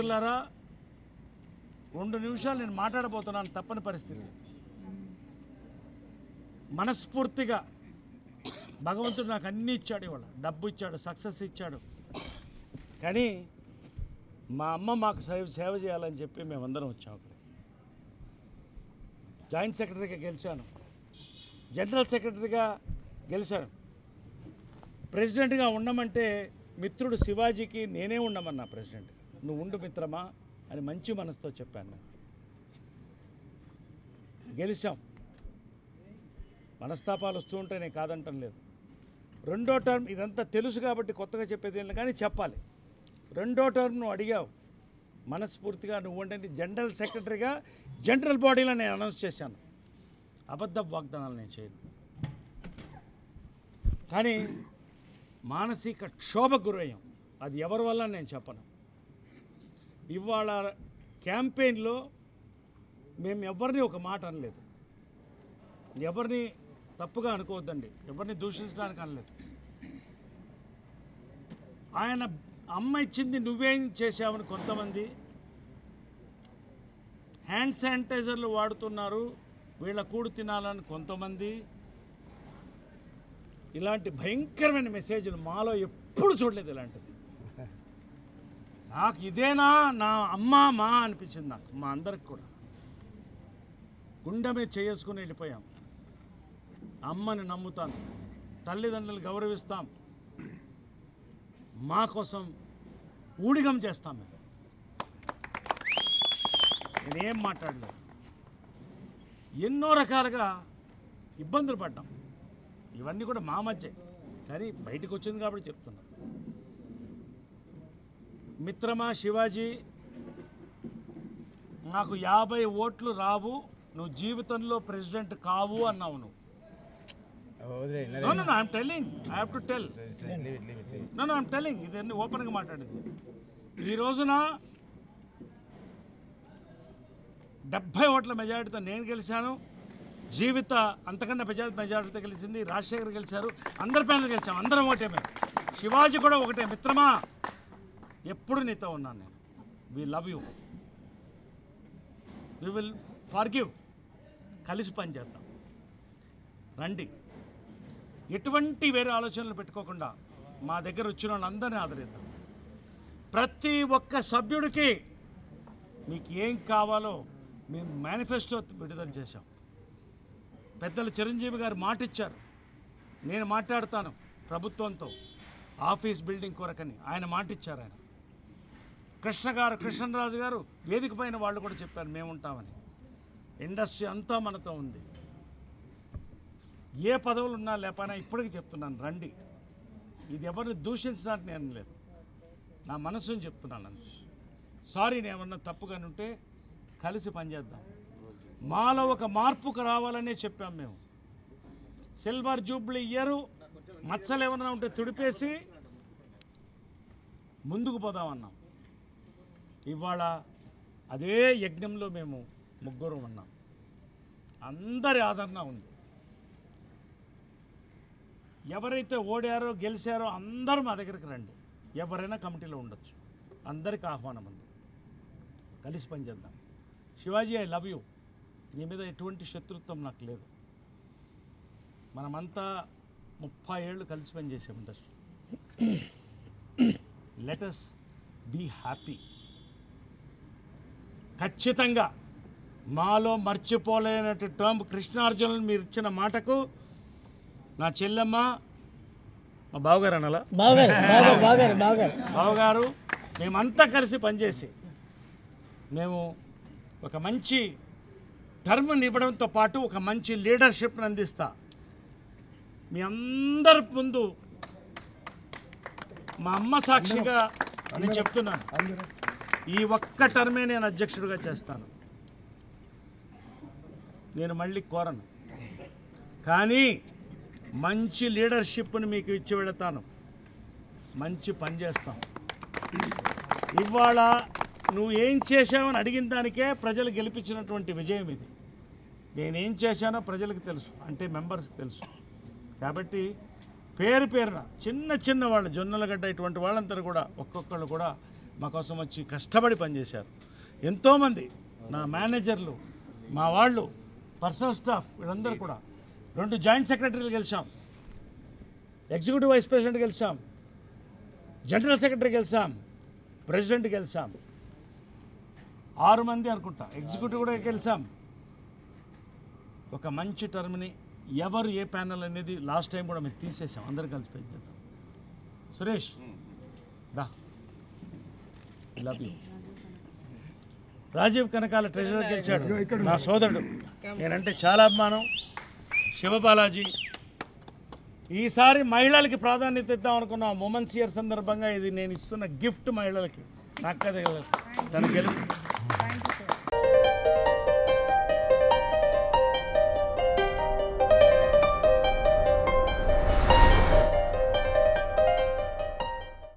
మిత్రులారా 2 నిమిషాలు నేను మాట్లాడబోతున్నాను, తప్పని పరిస్థితి. మనస్ఫూర్తిగా భగవంతుడు నాకు అన్నీ ఇచ్చాడు, ఇవాళ డబ్బు ఇచ్చాడు, సక్సెస్ ఇచ్చాడు. కానీ మా అమ్మ మాకు సేవ చేయాలని చెప్పి మేమందరం వచ్చాం. అక్కడ జాయింట్ సెక్రటరీగా గెలిచాను, జనరల్ సెక్రటరీగా గెలిచాను. ప్రెసిడెంట్గా ఉండమంటే మిత్రుడు శివాజీకి నేనే ఉండమన్నా ప్రెసిడెంట్. నువ్వు ఉండు మిత్రమా అని మంచి మనసుతో చెప్పాను నేను. గెలిచాం. మనస్తాపాలు వస్తూ ఉంటే నేను కాదంటం లేదు. 2వ టర్మ్ ఇదంతా తెలుసు కాబట్టి కొత్తగా చెప్పేది ఏం లేదు, కానీ చెప్పాలి. 2వ టర్మ్ నువ్వు అడిగావు, మనస్ఫూర్తిగా నువ్వు ఉండండి జనరల్ సెక్రటరీగా జనరల్ బాడీలో నేను అనౌన్స్ చేశాను. అబద్ధ వాగ్దానాలు నేను చేయను. కానీ మానసిక క్షోభకు గురయ్యాం. అది ఎవరి వల్ల నేను చెప్పను. ఇవాళ క్యాంపెయిన్లో మేము ఎవరిని ఒక మాట అనలేదు. ఎవరిని తప్పుగా అనుకోవద్దండి, ఎవరిని దూషించడానికి అనలేదు. ఆయన అమ్మ ఇచ్చింది నువ్వేం చేశావని కొంతమంది, హ్యాండ్ శానిటైజర్లు వాడుతున్నారు వీళ్ళ కూడు తినాలని కొంతమంది, ఇలాంటి భయంకరమైన మెసేజ్లు మాలో ఎప్పుడు చూడలేదు. ఇలాంటిది నాకు ఇదేనా నా అమ్మ మా అనిపించింది. నాకు మా అందరికి కూడా గుండె మీద చేసుకుని వెళ్ళిపోయాం. అమ్మని నమ్ముతాను, తల్లిదండ్రులు గౌరవిస్తాం, మా కోసం ఊడిగం చేస్తాం. నేనేం మాట్లాడలేదు. ఎన్నో రకాలుగా ఇబ్బందులు పడ్డాం. ఇవన్నీ కూడా మా మధ్య, కానీ బయటకు వచ్చింది కాబట్టి చెప్తున్నా. మిత్రమా శివాజీ, నాకు 50 ఓట్లు రావు, నువ్వు జీవితంలో ప్రెసిడెంట్ కావు అన్నావు నువ్వు. I'm telling, I have to tell. I'm telling, ఇదన్నీ ఓపెన్గా మాట్లాడింది. ఈ రోజున 70 ఓట్ల మెజారిటీతో నేను గెలిచాను. జీవిత అంతకన్నా మెజారిటీతో గెలిచింది. రాజశేఖర్ గెలిచారు, అందరి పైన గెలిచాం, అందరం ఒకటే. మేము శివాజీ కూడా ఒకటే. మిత్రమా, ఎప్పుడు నీతో ఉన్నాను నేను. We love you, we will forgive. కలిసి పనిచేద్దాం, రండి. ఎటువంటి వేరే ఆలోచనలు పెట్టుకోకుండా మా దగ్గర వచ్చిన వాళ్ళందరినీ ఆదరిద్దాం. ప్రతి ఒక్క సభ్యుడికి మీకు ఏం కావాలో మేము మేనిఫెస్టో విడుదల చేశాం. పెద్దలు చిరంజీవి గారు మాట ఇచ్చారు, నేను మాట్లాడతాను ప్రభుత్వంతో ఆఫీస్ బిల్డింగ్ కొరకని ఆయన మాట ఇచ్చారు. ఆయన కృష్ణరాజు గారు వేదిక పైన వాళ్ళు కూడా చెప్పారు మేము ఉంటామని. ఇండస్ట్రీ అంతా మనతో ఉంది. ఏ పదవులు ఉన్నా లేకపోయినా ఇప్పటికీ చెప్తున్నాను, రండి. ఇది ఎవరిని దూషించడానికి నేను లేదు, నా మనసుని చెప్తున్నాను అంతే. సారీ నేను ఏమన్నా తప్పుగాని ఉంటే కలిసి పనిచేద్దాం. మాలో ఒక మార్పుకు రావాలనే చెప్పాం మేము. సిల్వర్ జూబ్లీ ఇయర్ మచ్చలు ఏమన్నా ఉంటే తుడిపేసి ముందుకు పోదామన్నాం. ఇవాళ అదే యజ్ఞంలో మేము ముగ్గురు ఉన్నాం. అందరి ఆదరణ ఉంది. ఎవరైతే ఓడారో గెలిచారో అందరూ మా దగ్గరికి రండి. ఎవరైనా కమిటీలో ఉండొచ్చు, అందరికీ ఆహ్వానం ఉంది. కలిసి పనిచేద్దాం. Shivaji, I love you. నీ మీద ఎటువంటి శత్రుత్వం నాకు లేదు. మనమంతా 30 ఏళ్ళు కలిసి పనిచేసాం industry. Let us be happy. ఖచ్చితంగా మాలో మర్చిపోలేనట్టు టర్మ్ కృష్ణార్జునులు మీరు ఇచ్చిన మాటకు నా చెల్లెమ్మ, మా బావగారు అనాలా, బావగారు, మేమంతా కలిసి పనిచేసి మేము ఒక మంచి టర్మ్ని ఇవ్వడంతో పాటు ఒక మంచి లీడర్షిప్ని అందిస్తా. మీ అందరి ముందు మా అమ్మ సాక్షిగా నేను చెప్తున్నాను, ఈ ఒక్క టర్మే నేను అధ్యక్షుడిగా చేస్తాను. నేను మళ్ళీ కోరను, కానీ మంచి లీడర్షిప్ని మీకు ఇచ్చి వెళతాను. మంచి పని చేస్తాం. ఇవాళ నువ్వు ఏం చేశావని అడిగిన దానికే ప్రజలు గెలిపించినటువంటి విజయం ఇది. నేనేం చేశానో ప్రజలకు తెలుసు, అంటే మెంబర్స్కి తెలుసు. కాబట్టి పేరున చిన్న వాళ్ళు, జొన్నలగడ్డ ఇటువంటి వాళ్ళందరూ కూడా ఒక్కొక్కళ్ళు కూడా మా కోసం వచ్చి కష్టపడి పనిచేశారు. ఎంతోమంది నా మేనేజర్లు, మా వాళ్ళు, పర్సనల్ స్టాఫ్ వీళ్ళందరూ కూడా 2 జాయింట్ సెక్రటరీలు గెలిచాం, ఎగ్జిక్యూటివ్ వైస్ ప్రెసిడెంట్ గెలిచాం, జనరల్ సెక్రటరీ గెలిచాం, ప్రెసిడెంట్ గెలిచాం, 6 మంది అనుకుంటా ఎగ్జిక్యూటివ్ కూడా గెలిచాం. ఒక మంచి టర్మ్ని ఎవరు ఏ ప్యానల్ అనేది లాస్ట్ టైం కూడా మేము తీసేసాం, అందరు కలిసి పెంచేద్దాం. సురేష్ దా, love you. Rajeev Kanakala treasurer గెలిచాడు, నా సోదరుడు, నేనంటే చాలా అభిమానం. శివబాలాజీ, ఈసారి మహిళలకి ప్రాధాన్యత ఇద్దాం అనుకున్నాం. ఉమెన్స్ ఇయర్ సందర్భంగా ఇది నేను ఇస్తున్న గిఫ్ట్ మహిళలకి. నాకు కదా తన గెలుపు.